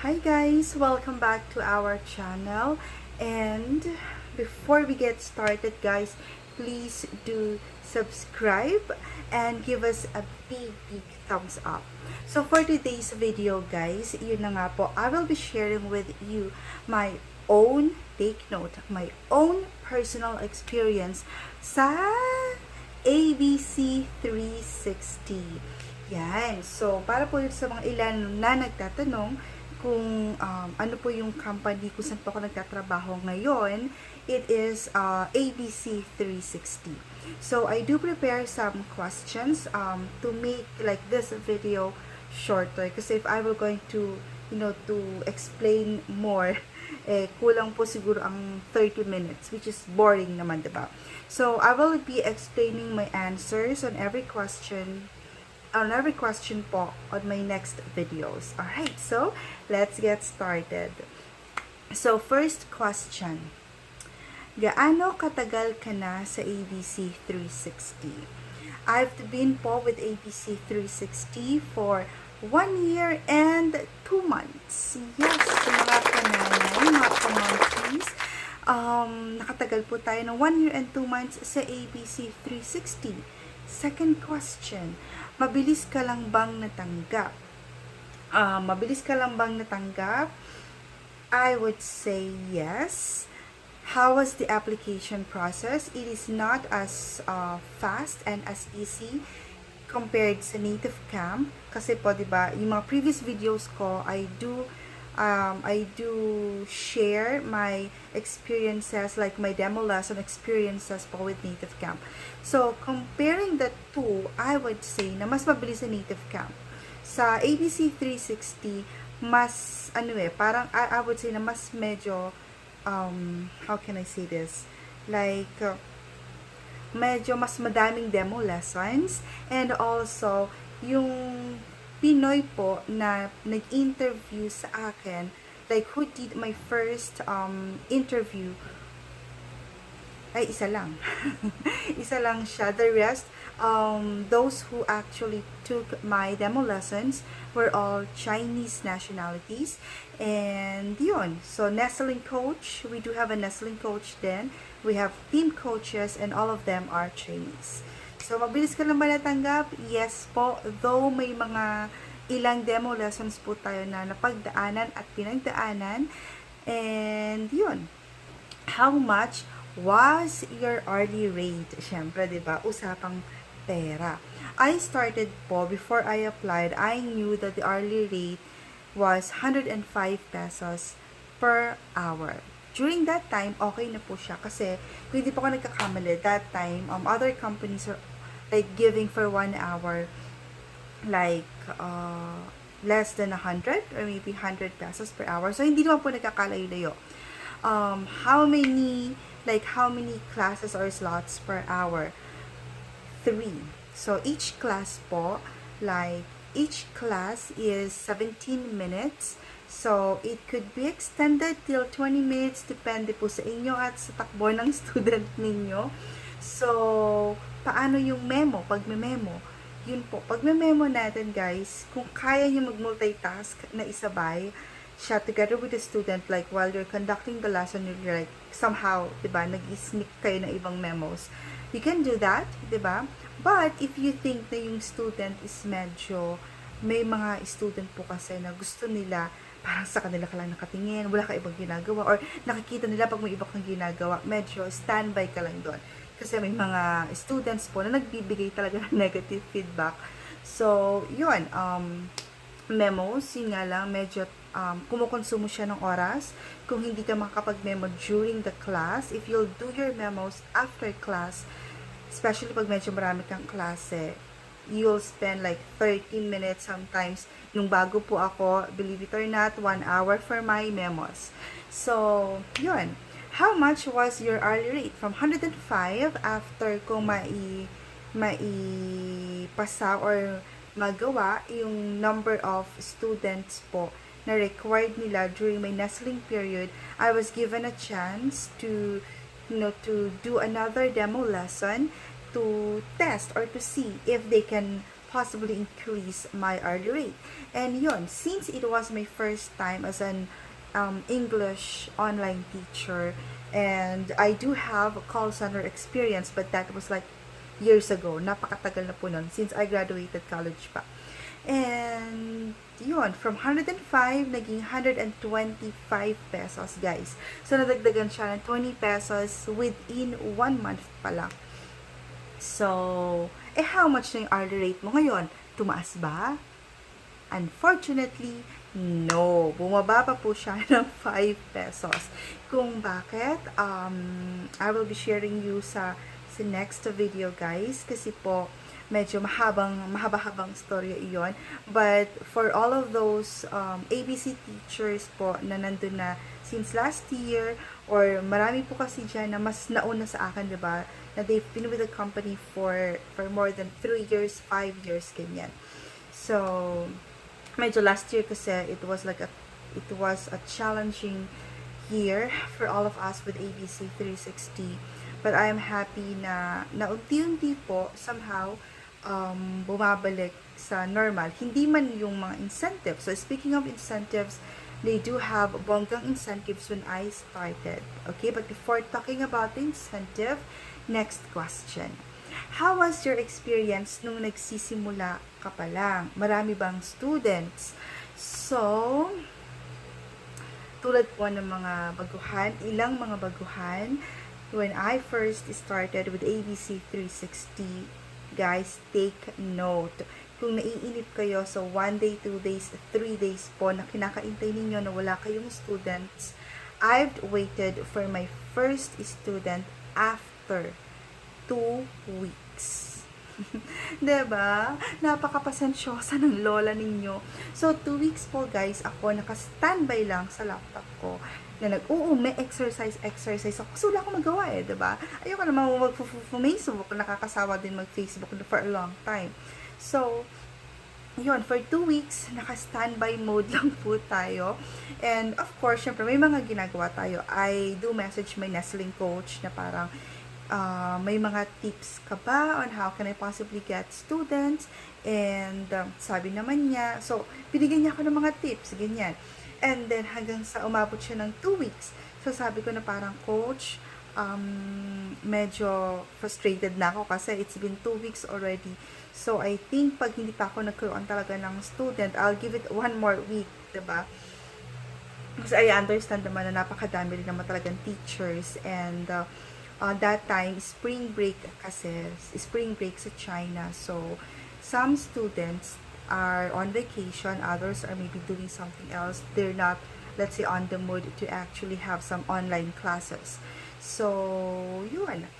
Hi guys! Welcome back to our channel. And before we get started guys, please do subscribe and give us a big thumbs up. So for today's video guys, yun na nga po, I will be sharing with you my own take note, my own personal experience sa ABC360. Yan. So, para po yun sa mga ilan na nagtatanong kung ano po yung company kung saan po ako nagtatrabaho ngayon, it is ABC360. So, I do prepare some questions to make like this video shorter. Kasi if I were going to, to explain more, kulang po siguro ang 30 minutes, which is boring naman, diba? So, I will be explaining my answers on every question po on my next videos. Alright, so let's get started. So, first question. Gaano katagal ka na sa ABC 360? I've been po with ABC 360 for 1 year and 2 months. Yes, mga kananay, mga kamonkeys. Nakatagal po tayo ng 1 year and 2 months sa ABC 360. Second question. Mabilis ka lang bang natanggap? Mabilis ka lang bang natanggap? I would say yes. How was the application process? It is not as fast and as easy compared sa native camp. Kasi po, diba, yung mga previous videos ko, I do share my experiences, like my demo lesson experiences po with native camp. So, comparing the two, I would say na mas mabilis sa native camp. Sa ABC 360, mas, parang, I would say na mas medyo, how can I say this? Like, medyo mas madaming demo lessons, and also, yung Pinoy po na nag-interview sa akin, like who did my first interview, ay isa lang. Isa lang siya. The rest, those who actually took my demo lessons were all Chinese nationalities. And yun. So, nestling coach, we do have a nestling coach then. We have team coaches and all of them are Chinese. So, mabilis ka lang ba natanggap? Yes po. Though may mga ilang demo lessons po tayo na napagdaanan at pinagdaanan. And yun. How much was your hourly rate? Siyempre, diba? Usapang pera. I started po, before I applied, I knew that the hourly rate was 105 pesos per hour. During that time, okay na po siya kasi kung hindi po ako nagkakamali, that time, other companies are like giving for 1 hour like less than 100 or maybe 100 pesos per hour. So, hindi naman po nagkakalayo-layo. How many classes or slots per hour? 3. So, each class po, like, each class is 17 minutes. So, it could be extended till 20 minutes, depende po sa inyo at sa takbo ng student ninyo. So, paano yung memo? Pag may memo, yun po. Pag may memo natin, guys, kung kaya nyo mag-multitask na isabay siya together with the student, like while you're conducting the lesson, you're like somehow, diba, nag-sneak kayo ng ibang memos. You can do that, diba? But if you think na yung student is medyo, may mga student po kasi na gusto nila, parang sa kanila ka lang nakatingin, wala ka ibang ginagawa, or nakikita nila pag may iba kang ginagawa, medyo standby ka lang doon. Kasi may mga students po na nagbibigay talaga ng negative feedback. So, yun, memos, yun nga lang, medyo kumukonsumo siya ng oras. Kung hindi ka makakapag-memo during the class, if you'll do your memos after class, especially pag medyo marami kang klase, you'll spend like 30 minutes sometimes. Yung bago po ako, believe it or not, 1 hour for my memos. So, yun. How much was your hourly rate? From 105, after ko maipasa or magawa yung number of students po na required nila during my nestling period, I was given a chance to, to do another demo lesson to test or to see if they can possibly increase my hourly rate. And yun, since it was my first time as an English online teacher, and I do have a call center experience, but that was like years ago. Napakatagal na po nun, since I graduated college pa. And yun, from 105, naging 125 pesos, guys. So, nadagdagan siya ng 20 pesos within 1 month pa lang. So, how much na yung hourly rate mo ngayon? Tumaas ba? Unfortunately, no. Bumaba pa po siya ng 5 pesos. Kung bakit, I will be sharing you sa next video, guys. Kasi po, medyo mahaba-habang storya iyon. But for all of those ABC teachers po na nandun na since last year, or marami po kasi dyan na mas nauna sa akin, diba? Na they've been with the company for more than 3 years, 5 years, ganyan. So, medyo last year kasi it was a challenging year for all of us with ABC360. But I am happy na unti-unti po somehow bumabalik sa normal. Hindi man yung mga incentives. So, speaking of incentives, they do have bonggang incentives when I started. Okay, but before talking about the incentive, next question. How was your experience nung nagsisimula ka pa lang? Marami bang students? So, tulad po ng mga baguhan, ilang mga baguhan, when I first started with ABC360, guys, take note. Kung naiinip kayo sa 1 day, 2 days, 3 days po na kinakaintay ninyo na wala kayong students, I've waited for my first student after 2 weeks. Diba? Napakapasensyosa ng lola ninyo. So, 2 weeks po, guys, ako naka-standby lang sa laptop ko na may exercise ako. Kasi wala akong magawa diba? Ayoko naman mag-Facebook, nakakasawa din mag-Facebook for a long time. So, yun, for 2 weeks, naka-standby mode lang po tayo. And, of course, syempre, may mga ginagawa tayo. I do message my nestling coach na parang, may mga tips ka ba on how can I possibly get students? And, sabi naman niya, so, binigyan niya ako ng mga tips, ganyan. And then, hanggang sa umabot siya ng 2 weeks. So, sabi ko na parang, coach, medyo frustrated na ako kasi it's been 2 weeks already. So, I think pag hindi pa ako nagkaroon talaga ng student, I'll give it 1 more week, diba? Kasi I understand naman na napakadami rin naman talagang teachers. And, that time, spring break kasi, spring break sa China. So, some students are on vacation, others are maybe doing something else. They're not, let's say, on the mood to actually have some online classes. So, yun.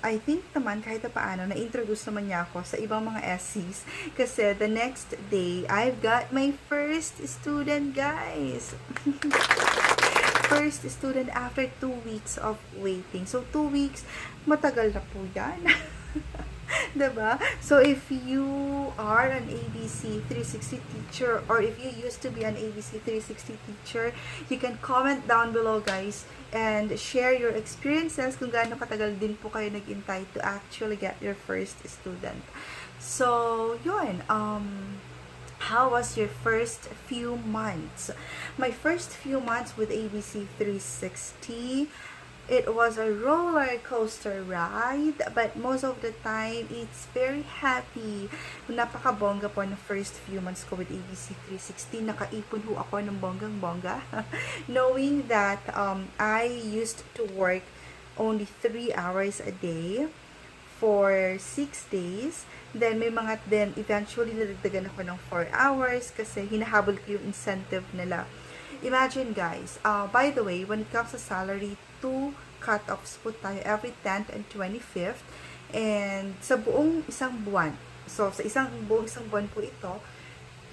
I think naman kahit na paano, na-introduce naman niya ako sa ibang mga SCs. Kasi the next day, I've got my first student, guys. First student after 2 weeks of waiting. So, 2 weeks, matagal na po yan. Diba? So, if you are an ABC360 teacher, or if you used to be an ABC360 teacher, you can comment down below, guys, and share your experiences kung gaano katagal din po kayo nag-intay to actually get your first student. So, yun. How was your first few months? My first few months with ABC360, it was a roller coaster ride, but most of the time, it's very happy. Napakabongga po na first few months ko with ABC360. Nakaipon ho ako ng bonggang-bongga. Knowing that I used to work only 3 hours a day for 6 days. Then, eventually, nadagdagan ako ng 4 hours kasi hinahabol ko yung incentive nila. Imagine, guys, by the way, when it comes to salary, 2 cut-offs po tayo every 10th and 25th. And sa buong isang buwan, so sa buong isang buwan po ito,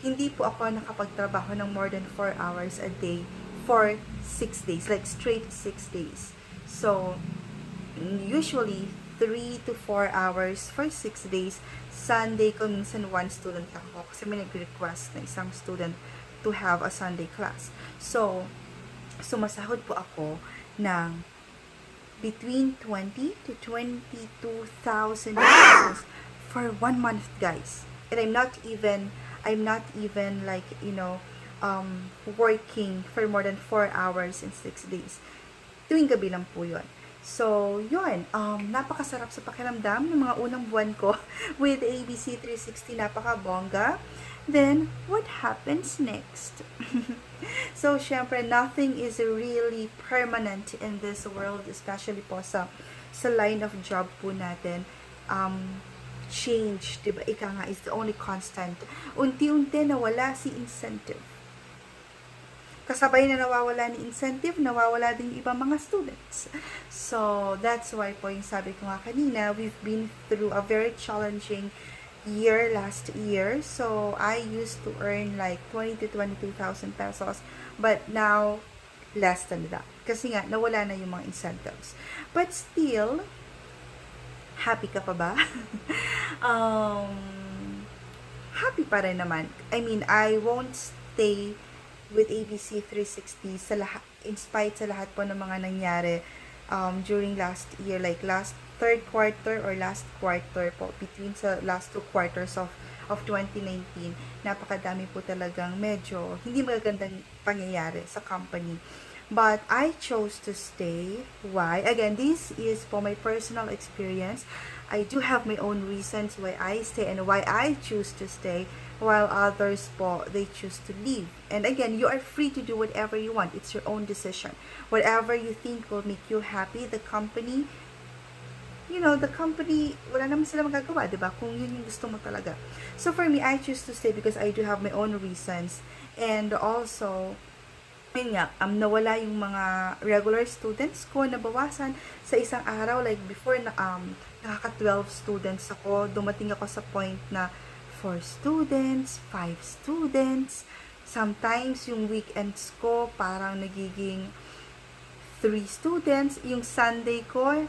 hindi po ako nakapagtrabaho ng more than 4 hours a day for 6 days, like straight 6 days. So, usually, 3 to 4 hours for 6 days. Sunday ko, minsan 1 student ako kasi may nag-request na isang student to have a Sunday class. So, sumasahod po ako ng between 20 to 22,000 pesos for 1 month, guys. And I'm not even like, working for more than 4 hours in 6 days. Tuwing gabi lang po yun. So, yun, napakasarap sa pakiramdam ng mga unang buwan ko with ABC360, napakabongga. Then, what happens next? So, syempre, nothing is really permanent in this world, especially po sa line of job po natin. Change, diba? Ika nga is the only constant. Unti-unti nawala si incentive. Kasabay na nawawala ni incentive, nawawala din yung ibang mga students. So, that's why po yung sabi ko nga kanina, we've been through a very challenging year last year. So, I used to earn like 20 to 22,000 pesos. But now, less than that. Kasi nga, nawala na yung mga incentives. But still, happy ka pa ba? Happy pa rin naman. I mean, I won't stay with ABC360 sa lahat, in spite sa lahat po ng mga nangyari during last year, like last third quarter or last quarter po, between sa last 2 quarters of 2019, napakadami po talagang medyo hindi magagandang pangyayari sa company. But I chose to stay. Why? Again, this is for my personal experience. I do have my own reasons why I stay and why I choose to stay, while others po, they choose to leave. And again, you are free to do whatever you want. It's your own decision. Whatever you think will make you happy, the company, wala naman sila magagawa, diba? Kung yun yung gusto mo talaga. So for me, I choose to stay because I do have my own reasons. And also, nawala yung mga regular students ko, nabawasan sa isang araw. Like before, nakaka-12 students ako. Dumating ako sa point na 4 students, 5 students. Sometimes, yung weekends ko, parang nagiging 3 students. Yung Sunday ko,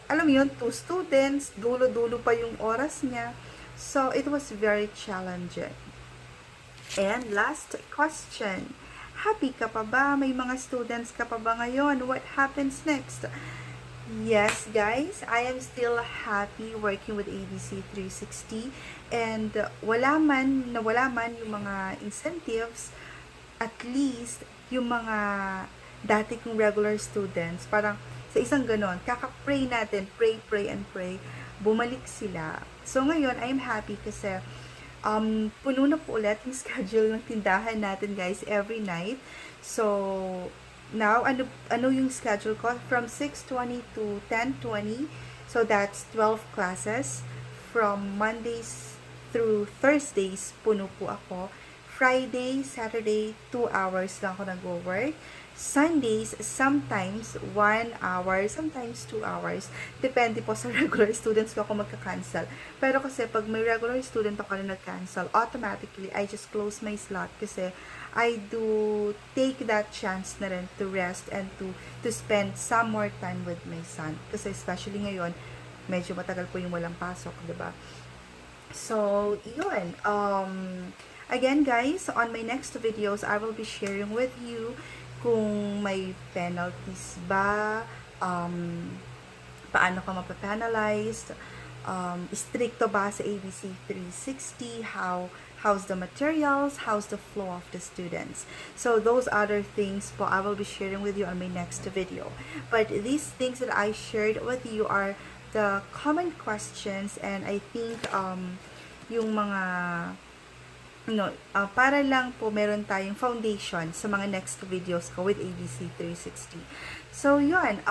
alam mo yun, 2 students. Dulo-dulo pa yung oras niya. So, it was very challenging. And last question. Happy ka pa ba? May mga students ka pa ba ngayon? What happens next? Yes, guys, I am still happy working with ABC360, and wala man yung mga incentives, at least yung mga dati kong regular students, parang sa isang ganon, kaka-pray natin, pray and pray, bumalik sila. So ngayon, I'm happy kasi puno na po ulit yung schedule ng tindahan natin, guys, every night. So now, ano yung schedule ko? From 6:20 to 10:20. So that's 12 classes. From Mondays through Thursdays, puno po ako. Friday, Saturday, 2 hours lang ako nag-work. Sundays, sometimes 1 hour, sometimes 2 hours. Depende po sa regular students ko ako magka-cancel. Pero kasi pag may regular student ako na nag-cancel, automatically, I just close my slot kasi I do take that chance na rin to rest and to spend some more time with my son. Kasi especially ngayon, medyo matagal po yung walang pasok, diba? So, yun. Again, guys, on my next videos, I will be sharing with you kung may penalties ba, paano ka mapapenalized, stricto ba sa ABC 360, how's the materials, how's the flow of the students. So those other things po I will be sharing with you on my next video. But these things that I shared with you are the common questions, and I think yung mga para lang po meron tayong foundation sa mga next videos ko with ABC 360. So, yun.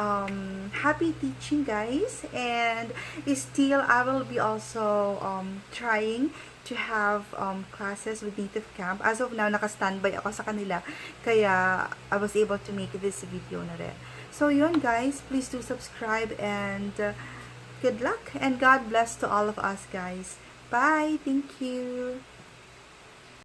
Happy teaching, guys. And still, I will be also trying to have classes with Native Camp. As of now, naka-standby ako sa kanila. Kaya, I was able to make this video na rin. So, yun, guys. Please do subscribe and good luck and God bless to all of us, guys. Bye! Thank you!